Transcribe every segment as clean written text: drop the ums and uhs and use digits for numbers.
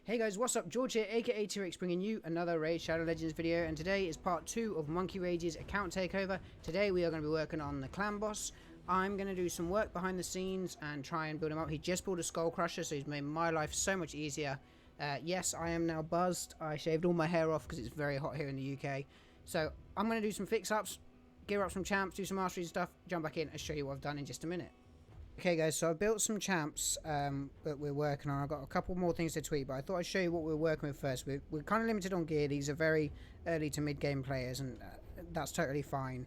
Hey guys, what's up? George here, aka T-WreckSs, bringing you another Raid Shadow Legends video, and today is part 2 of Munkyragage's account takeover. Today we are going to be working on the clan boss. I'm going to do some work behind the scenes and try and build him up. He just pulled a Skull Crusher, so he's made my life so much easier. Yes, I am now buzzed. I shaved all my hair off because it's very hot here in the UK. So I'm going to do some fix-ups, gear up some champs, do some mastery stuff, jump back in and show you what I've done in just a minute. Okay guys, so I've built some champs that we're working on. I've got a couple more things to tweak, but I thought I'd show you what we're working with first. We're kind of limited on gear. These are very early to mid-game players, and that's totally fine.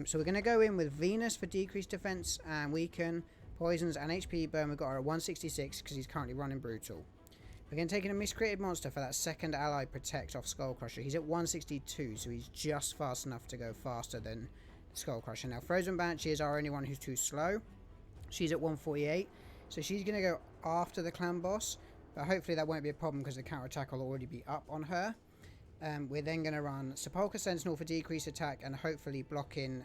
So we're going to go in with Venus for decreased defense and weaken, poisons and HP burn. We've got our 166 because he's currently running brutal. We're going to take in a miscreated monster for that second ally protect off Skull Crusher. He's at 162, so he's just fast enough to go faster than Skull Crusher. Now Frozen Banshee is our only one who's too slow. She's at 148, so she's going to go after the clan boss, but hopefully that won't be a problem because the counter attack will already be up on her. We're then going to run Sepulchre Sentinel for decreased attack and hopefully blocking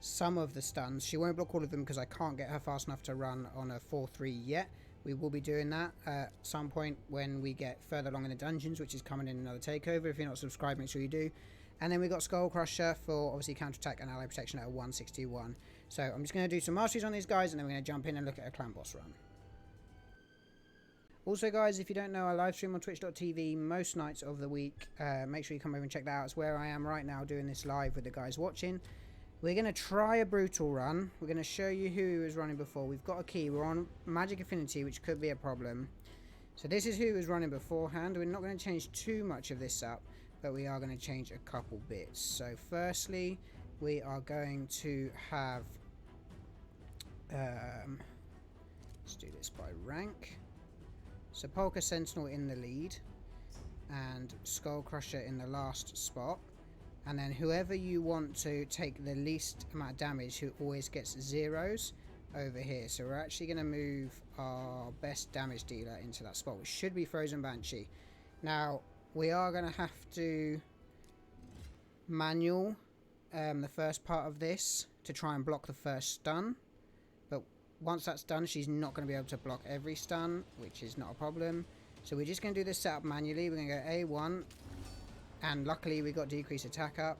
some of the stuns. She won't block all of them because I can't get her fast enough to run on a 4-3 yet. We will be doing that at some point when we get further along in the dungeons, which is coming in another takeover. If you're not subscribed, make sure you do. And then we got Skull Crusher for obviously counterattack and ally protection at 161. So I'm just going to do some masteries on these guys and then we're going to jump in and look at a clan boss run. Also guys, if you don't know, I live stream on twitch.tv most nights of the week. Make sure you come over and check that out. It's where I am right now doing this live with the guys watching. We're going to try a brutal run. We're going to show you who was running before. We've got a key. We're on Magic Affinity, which could be a problem. So this is who was running beforehand. We're not going to change too much of this up, but we are going to change a couple bits. So firstly, we are going to have... let's do this by rank. Sepulchre Sentinel in the lead, and Skull Crusher in the last spot. And then whoever you want to take the least amount of damage, who always gets zeros, over here. So we're actually going to move our best damage dealer into that spot, which should be Frozen Banshee. Now, we are going to have to manual the first part of this to try and block the first stun. But once that's done, she's not going to be able to block every stun, which is not a problem. So we're just going to do this setup manually. We're going to go A1. And luckily we got decreased attack up.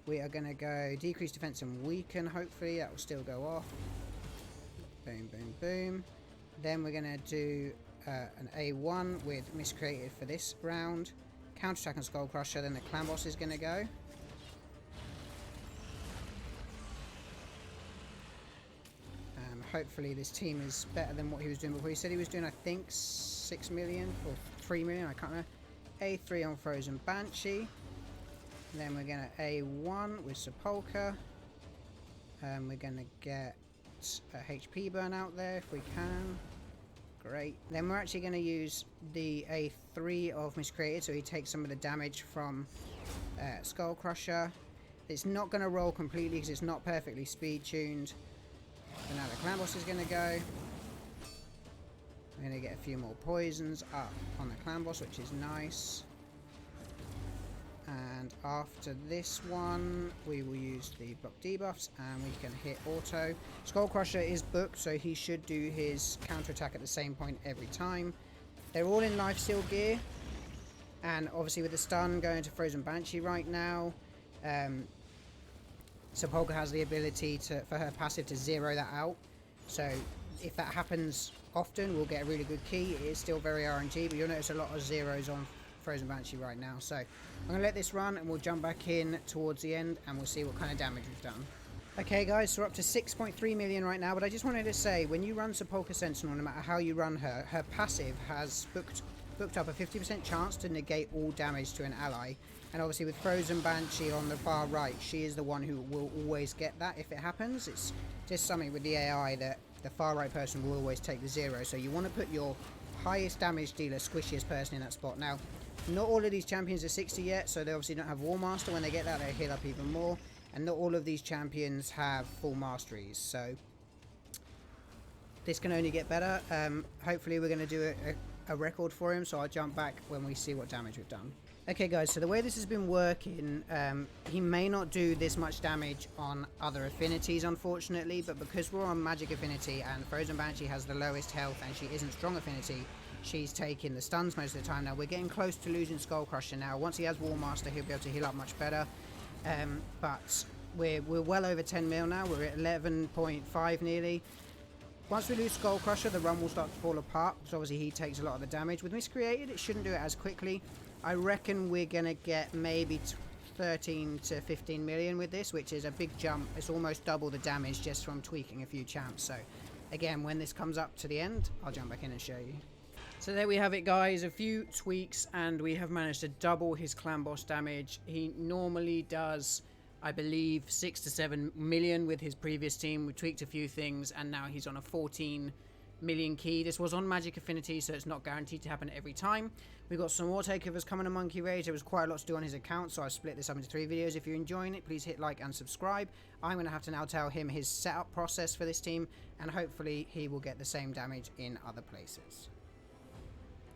We are going to go decreased defense and weaken, hopefully. That will still go off. Boom, boom, boom. Then we're going to do an A1 with miscreated for this round. Counterattack and Skull Crusher. Then the clan boss is going to go. Hopefully this team is better than what he was doing before. He said he was doing, I think, 6 million or 3 million. I can't remember. A3 on Frozen Banshee. And then we're going to A1 with Sepulchre. We're going to get a HP burn out there if we can. Great. Then we're actually going to use the A3 of Miscreated, so he takes some of the damage from Skull Crusher. It's not going to roll completely because it's not perfectly speed tuned. So now the clan boss is going to go. We're going to get a few more poisons up on the clan boss, which is nice. And after this one, we will use the block debuffs and we can hit auto. Skull Crusher is booked, so he should do his counterattack at the same point every time. They're all in lifesteal gear. And obviously with the stun going to Frozen Banshee right now, Sepulchre has the ability for her passive to zero that out. So if that happens often, we'll get a really good key. It is still very RNG, but you'll notice a lot of zeros on Frozen Banshee right now. So I'm going to let this run and we'll jump back in towards the end and we'll see what kind of damage we've done. Okay guys, so we're up to 6.3 million right now, but I just wanted to say, when you run Sepulchre Sentinel, no matter how you run her, her passive has booked up a 50% chance to negate all damage to an ally. And obviously with Frozen Banshee on the far right, she is the one who will always get that if it happens. It's just something with the AI that the far right person will always take the zero. So you want to put your highest damage dealer, squishiest person in that spot. Now, not all of these champions are 60 yet, so they obviously don't have War Master. When they get that, they heal up even more. And not all of these champions have full masteries, so this can only get better. Hopefully we're going to do a record for him, so I'll jump back when we see what damage we've done. Okay guys, so the way this has been working, he may not do this much damage on other affinities unfortunately, but because we're on magic affinity and Frozen Banshee has the lowest health and she isn't strong affinity, she's taking the stuns most of the time. Now we're getting close to losing Skull Crusher now. Once he has War Master, he'll be able to heal up much better, but we're well over 10 mil now. We're at 11.5 nearly. Once we lose Skull Crusher, the run will start to fall apart because obviously he takes a lot of the damage. With Miscreated, it shouldn't do it as quickly. I reckon we're going to get maybe 13 to 15 million with this, which is a big jump. It's almost double the damage just from tweaking a few champs. So again, when this comes up to the end, I'll jump back in and show you. So there we have it guys, a few tweaks and we have managed to double his clan boss damage. He normally does, I believe, 6 to 7 million with his previous team. We tweaked a few things and now he's on a 14 million key. This was on magic affinity, so it's not guaranteed to happen every time. We've got some more takeovers coming to Munkyrage. There was quite a lot to do on his account, so I've split this up into 3 videos. If you're enjoying it, please hit like and subscribe. I'm going to have to now tell him his setup process for this team, and hopefully he will get the same damage in other places.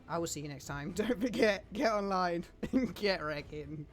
I will see you next time. Don't forget, get online and get wrecking.